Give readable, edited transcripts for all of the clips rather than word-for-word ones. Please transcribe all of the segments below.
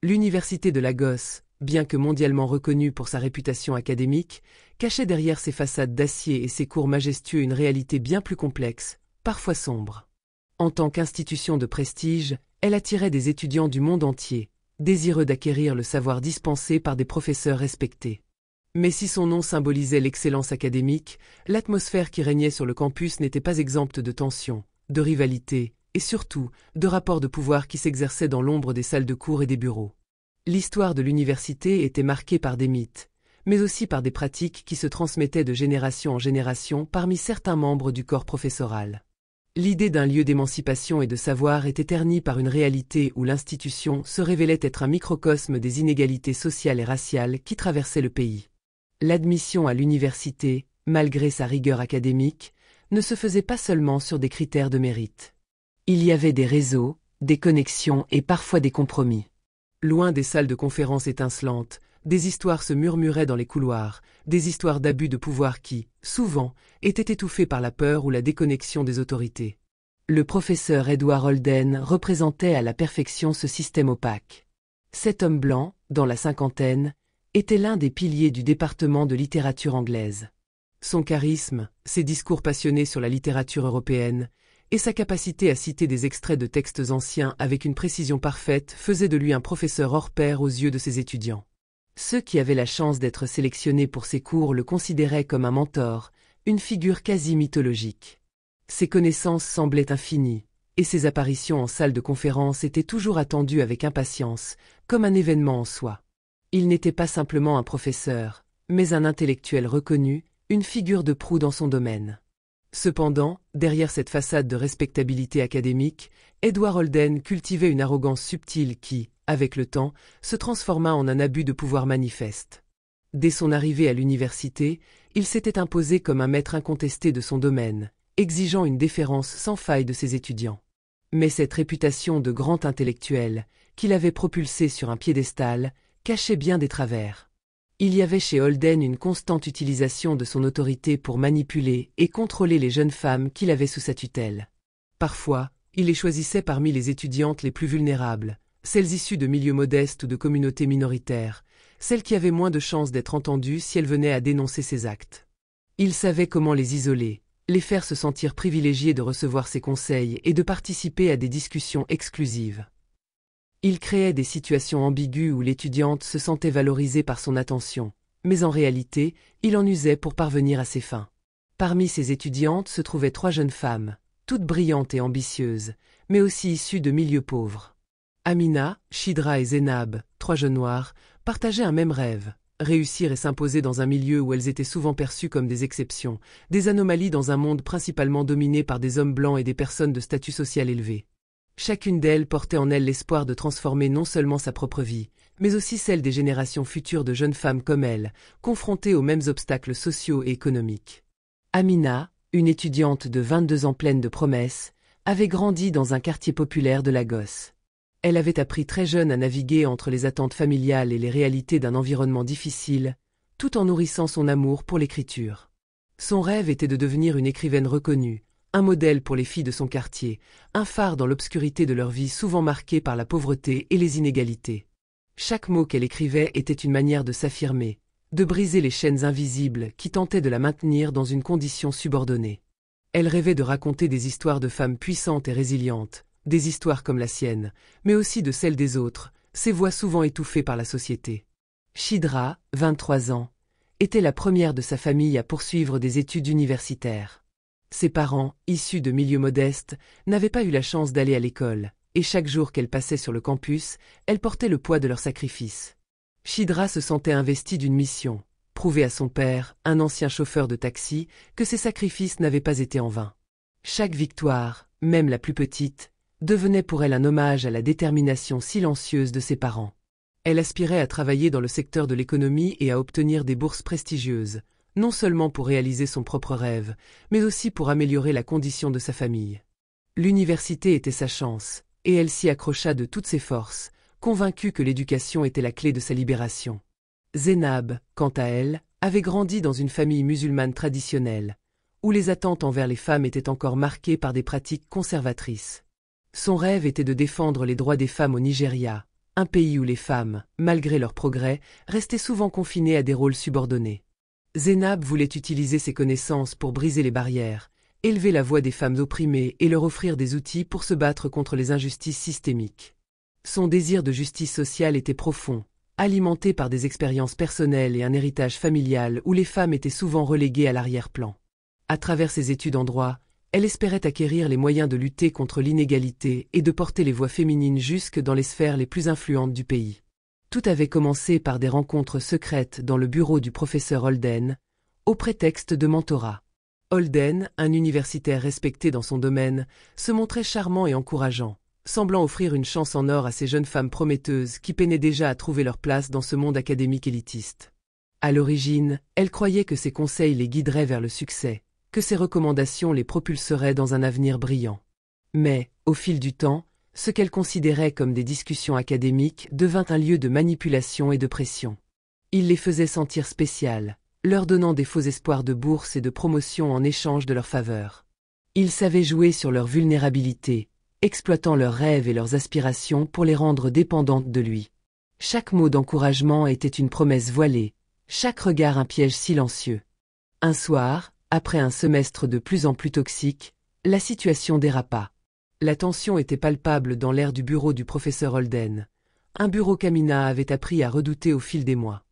L'université de Lagos, bien que mondialement reconnue pour sa réputation académique, cachait derrière ses façades d'acier et ses cours majestueux une réalité bien plus complexe, parfois sombre. En tant qu'institution de prestige, elle attirait des étudiants du monde entier, désireux d'acquérir le savoir dispensé par des professeurs respectés. Mais si son nom symbolisait l'excellence académique, l'atmosphère qui régnait sur le campus n'était pas exempte de tensions, de rivalités, et surtout, de rapports de pouvoir qui s'exerçaient dans l'ombre des salles de cours et des bureaux. L'histoire de l'université était marquée par des mythes, mais aussi par des pratiques qui se transmettaient de génération en génération parmi certains membres du corps professoral. L'idée d'un lieu d'émancipation et de savoir était ternie par une réalité où l'institution se révélait être un microcosme des inégalités sociales et raciales qui traversaient le pays. L'admission à l'université, malgré sa rigueur académique, ne se faisait pas seulement sur des critères de mérite. Il y avait des réseaux, des connexions et parfois des compromis. Loin des salles de conférences étincelantes, des histoires se murmuraient dans les couloirs, des histoires d'abus de pouvoir qui, souvent, étaient étouffées par la peur ou la déconnexion des autorités. Le professeur Edward Holden représentait à la perfection ce système opaque. Cet homme blanc, dans la cinquantaine, était l'un des piliers du département de littérature anglaise. Son charisme, ses discours passionnés sur la littérature européenne, et sa capacité à citer des extraits de textes anciens avec une précision parfaite faisaient de lui un professeur hors pair aux yeux de ses étudiants. Ceux qui avaient la chance d'être sélectionnés pour ses cours le considéraient comme un mentor, une figure quasi mythologique. Ses connaissances semblaient infinies, et ses apparitions en salle de conférence étaient toujours attendues avec impatience, comme un événement en soi. Il n'était pas simplement un professeur, mais un intellectuel reconnu, une figure de proue dans son domaine. Cependant, derrière cette façade de respectabilité académique, Edward Holden cultivait une arrogance subtile qui, avec le temps, se transforma en un abus de pouvoir manifeste. Dès son arrivée à l'université, il s'était imposé comme un maître incontesté de son domaine, exigeant une déférence sans faille de ses étudiants. Mais cette réputation de grand intellectuel, qu'il avait propulsé sur un piédestal, cachait bien des travers. Il y avait chez Holden une constante utilisation de son autorité pour manipuler et contrôler les jeunes femmes qu'il avait sous sa tutelle. Parfois, il les choisissait parmi les étudiantes les plus vulnérables, celles issues de milieux modestes ou de communautés minoritaires, celles qui avaient moins de chances d'être entendues si elles venaient à dénoncer ses actes. Il savait comment les isoler, les faire se sentir privilégiées de recevoir ses conseils et de participer à des discussions exclusives. Il créait des situations ambiguës où l'étudiante se sentait valorisée par son attention, mais en réalité, il en usait pour parvenir à ses fins. Parmi ses étudiantes se trouvaient 3 jeunes femmes, toutes brillantes et ambitieuses, mais aussi issues de milieux pauvres. Amina, Shidra et Zénab, 3 jeunes noires, partageaient un même rêve, réussir et s'imposer dans un milieu où elles étaient souvent perçues comme des exceptions, des anomalies dans un monde principalement dominé par des hommes blancs et des personnes de statut social élevé. Chacune d'elles portait en elle l'espoir de transformer non seulement sa propre vie, mais aussi celle des générations futures de jeunes femmes comme elle, confrontées aux mêmes obstacles sociaux et économiques. Amina, une étudiante de 22 ans pleine de promesses, avait grandi dans un quartier populaire de Lagos. Elle avait appris très jeune à naviguer entre les attentes familiales et les réalités d'un environnement difficile, tout en nourrissant son amour pour l'écriture. Son rêve était de devenir une écrivaine reconnue, un modèle pour les filles de son quartier, un phare dans l'obscurité de leur vie souvent marquée par la pauvreté et les inégalités. Chaque mot qu'elle écrivait était une manière de s'affirmer, de briser les chaînes invisibles qui tentaient de la maintenir dans une condition subordonnée. Elle rêvait de raconter des histoires de femmes puissantes et résilientes, des histoires comme la sienne, mais aussi de celles des autres, ces voix souvent étouffées par la société. Shidra, 23 ans, était la première de sa famille à poursuivre des études universitaires. Ses parents, issus de milieux modestes, n'avaient pas eu la chance d'aller à l'école, et chaque jour qu'elle passait sur le campus, elle portait le poids de leur sacrifice. Shidra se sentait investie d'une mission, prouver à son père, un ancien chauffeur de taxi, que ses sacrifices n'avaient pas été en vain. Chaque victoire, même la plus petite, devenait pour elle un hommage à la détermination silencieuse de ses parents. Elle aspirait à travailler dans le secteur de l'économie et à obtenir des bourses prestigieuses, non seulement pour réaliser son propre rêve, mais aussi pour améliorer la condition de sa famille. L'université était sa chance, et elle s'y accrocha de toutes ses forces, convaincue que l'éducation était la clé de sa libération. Zénab, quant à elle, avait grandi dans une famille musulmane traditionnelle, où les attentes envers les femmes étaient encore marquées par des pratiques conservatrices. Son rêve était de défendre les droits des femmes au Nigeria, un pays où les femmes, malgré leurs progrès, restaient souvent confinées à des rôles subordonnés. Zeinab voulait utiliser ses connaissances pour briser les barrières, élever la voix des femmes opprimées et leur offrir des outils pour se battre contre les injustices systémiques. Son désir de justice sociale était profond, alimenté par des expériences personnelles et un héritage familial où les femmes étaient souvent reléguées à l'arrière-plan. À travers ses études en droit, elle espérait acquérir les moyens de lutter contre l'inégalité et de porter les voix féminines jusque dans les sphères les plus influentes du pays. Tout avait commencé par des rencontres secrètes dans le bureau du professeur Holden, au prétexte de mentorat. Holden, un universitaire respecté dans son domaine, se montrait charmant et encourageant, semblant offrir une chance en or à ces jeunes femmes prometteuses qui peinaient déjà à trouver leur place dans ce monde académique élitiste. À l'origine, elle croyait que ses conseils les guideraient vers le succès, que ses recommandations les propulseraient dans un avenir brillant. Mais, au fil du temps, ce qu'elle considérait comme des discussions académiques devint un lieu de manipulation et de pression. Il les faisait sentir spéciales, leur donnant des faux espoirs de bourse et de promotion en échange de leur faveur. Il savait jouer sur leur vulnérabilité, exploitant leurs rêves et leurs aspirations pour les rendre dépendantes de lui. Chaque mot d'encouragement était une promesse voilée, chaque regard un piège silencieux. Un soir, après un semestre de plus en plus toxique, la situation dérapa. La tension était palpable dans l'air du bureau du professeur Holden, un bureau qu'Amina avait appris à redouter au fil des mois.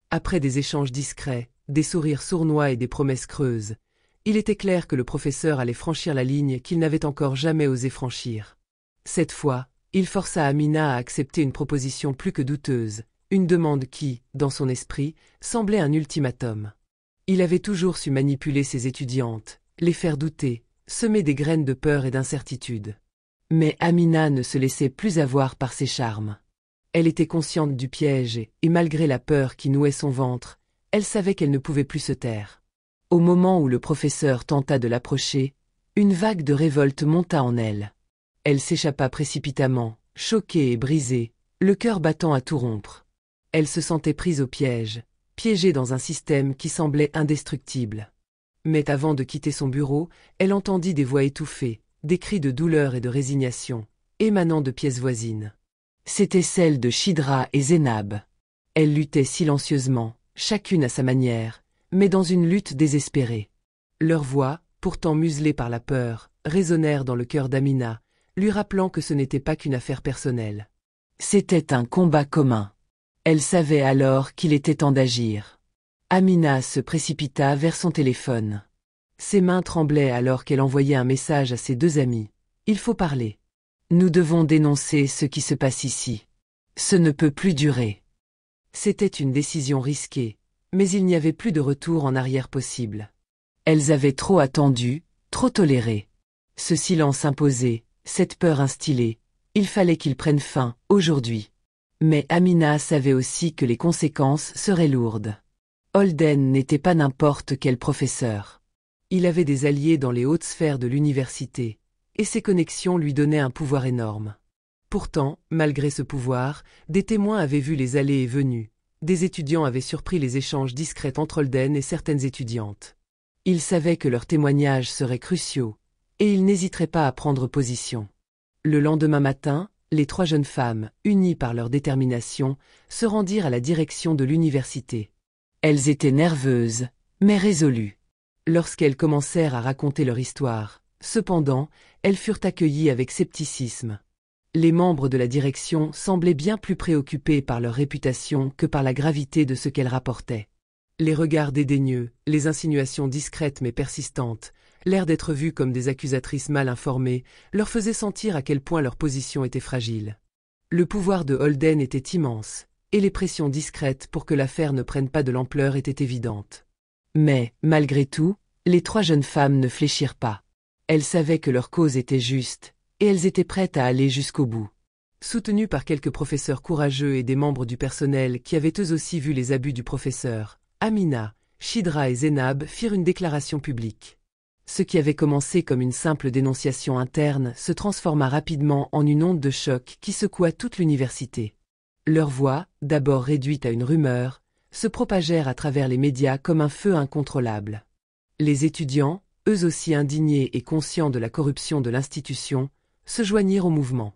Après des échanges discrets, des sourires sournois et des promesses creuses, il était clair que le professeur allait franchir la ligne qu'il n'avait encore jamais osé franchir. Cette fois, il força Amina à accepter une proposition plus que douteuse, une demande qui, dans son esprit, semblait un ultimatum. Il avait toujours su manipuler ses étudiantes, les faire douter, semer des graines de peur et d'incertitude. Mais Amina ne se laissait plus avoir par ses charmes. Elle était consciente du piège et malgré la peur qui nouait son ventre, elle savait qu'elle ne pouvait plus se taire. Au moment où le professeur tenta de l'approcher, une vague de révolte monta en elle. Elle s'échappa précipitamment, choquée et brisée, le cœur battant à tout rompre. Elle se sentait prise au piège, piégée dans un système qui semblait indestructible. Mais avant de quitter son bureau, elle entendit des voix étouffées, des cris de douleur et de résignation, émanant de pièces voisines. C'étaient celles de Shidra et Zeinab. Elles luttaient silencieusement, chacune à sa manière, mais dans une lutte désespérée. Leurs voix, pourtant muselées par la peur, résonnèrent dans le cœur d'Amina, lui rappelant que ce n'était pas qu'une affaire personnelle. C'était un combat commun. Elle savait alors qu'il était temps d'agir. Amina se précipita vers son téléphone. Ses mains tremblaient alors qu'elle envoyait un message à ses deux amis. « Il faut parler. Nous devons dénoncer ce qui se passe ici. Ce ne peut plus durer. » C'était une décision risquée, mais il n'y avait plus de retour en arrière possible. Elles avaient trop attendu, trop toléré. Ce silence imposé, cette peur instillée, il fallait qu'il prenne fin, aujourd'hui. Mais Amina savait aussi que les conséquences seraient lourdes. Holden n'était pas n'importe quel professeur. Il avait des alliés dans les hautes sphères de l'université, et ses connexions lui donnaient un pouvoir énorme. Pourtant, malgré ce pouvoir, des témoins avaient vu les allées et venues, des étudiants avaient surpris les échanges discrets entre Holden et certaines étudiantes. Il savait que leurs témoignages seraient cruciaux, et il n'hésiterait pas à prendre position. Le lendemain matin, les trois jeunes femmes, unies par leur détermination, se rendirent à la direction de l'université. Elles étaient nerveuses, mais résolues. Lorsqu'elles commencèrent à raconter leur histoire, cependant, elles furent accueillies avec scepticisme. Les membres de la direction semblaient bien plus préoccupés par leur réputation que par la gravité de ce qu'elles rapportaient. Les regards dédaigneux, les insinuations discrètes mais persistantes, l'air d'être vues comme des accusatrices mal informées, leur faisaient sentir à quel point leur position était fragile. Le pouvoir de Holden était immense, et les pressions discrètes pour que l'affaire ne prenne pas de l'ampleur étaient évidentes. Mais, malgré tout, les trois jeunes femmes ne fléchirent pas. Elles savaient que leur cause était juste, et elles étaient prêtes à aller jusqu'au bout. Soutenues par quelques professeurs courageux et des membres du personnel qui avaient eux aussi vu les abus du professeur, Amina, Shidra et Zeinab firent une déclaration publique. Ce qui avait commencé comme une simple dénonciation interne se transforma rapidement en une onde de choc qui secoua toute l'université. Leurs voix, d'abord réduites à une rumeur, se propagèrent à travers les médias comme un feu incontrôlable. Les étudiants, eux aussi indignés et conscients de la corruption de l'institution, se joignirent au mouvement.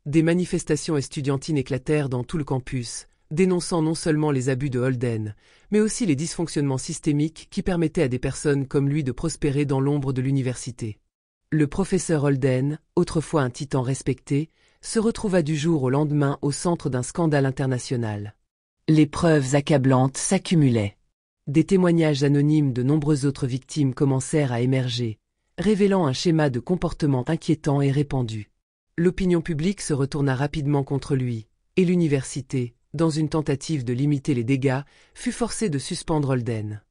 Des manifestations estudiantines éclatèrent dans tout le campus, dénonçant non seulement les abus de Holden, mais aussi les dysfonctionnements systémiques qui permettaient à des personnes comme lui de prospérer dans l'ombre de l'université. Le professeur Holden, autrefois un titan respecté, se retrouva du jour au lendemain au centre d'un scandale international. Les preuves accablantes s'accumulaient. Des témoignages anonymes de nombreuses autres victimes commencèrent à émerger, révélant un schéma de comportement inquiétant et répandu. L'opinion publique se retourna rapidement contre lui, et l'université, dans une tentative de limiter les dégâts, fut forcée de suspendre Holden.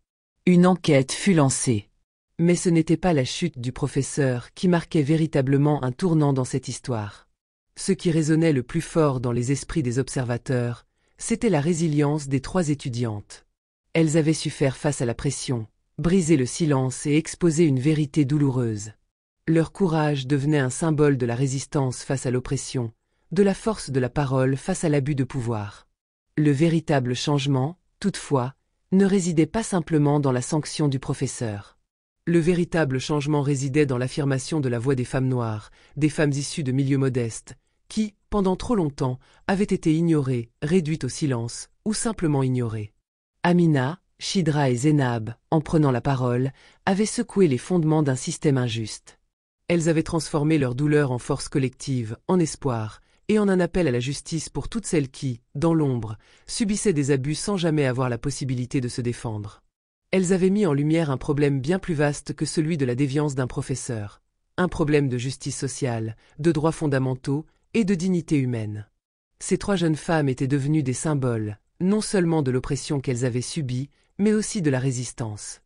Une enquête fut lancée. Mais ce n'était pas la chute du professeur qui marquait véritablement un tournant dans cette histoire. Ce qui résonnait le plus fort dans les esprits des observateurs, c'était la résilience des 3 étudiantes. Elles avaient su faire face à la pression, briser le silence et exposer une vérité douloureuse. Leur courage devenait un symbole de la résistance face à l'oppression, de la force de la parole face à l'abus de pouvoir. Le véritable changement, toutefois, ne résidait pas simplement dans la sanction du professeur. Le véritable changement résidait dans l'affirmation de la voix des femmes noires, des femmes issues de milieux modestes, qui, pendant trop longtemps, avaient été ignorées, réduites au silence, ou simplement ignorées. Amina, Shidra et Zénab, en prenant la parole, avaient secoué les fondements d'un système injuste. Elles avaient transformé leur douleur en force collective, en espoir, et en un appel à la justice pour toutes celles qui, dans l'ombre, subissaient des abus sans jamais avoir la possibilité de se défendre. Elles avaient mis en lumière un problème bien plus vaste que celui de la déviance d'un professeur, un problème de justice sociale, de droits fondamentaux et de dignité humaine. Ces 3 jeunes femmes étaient devenues des symboles, non seulement de l'oppression qu'elles avaient subie, mais aussi de la résistance.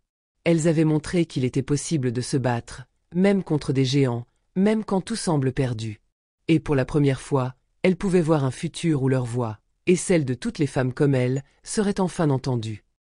Elles avaient montré qu'il était possible de se battre, même contre des géants, même quand tout semble perdu. Et pour la première fois, elles pouvaient voir un futur où leur voix, et celle de toutes les femmes comme elles, seraient enfin entendues.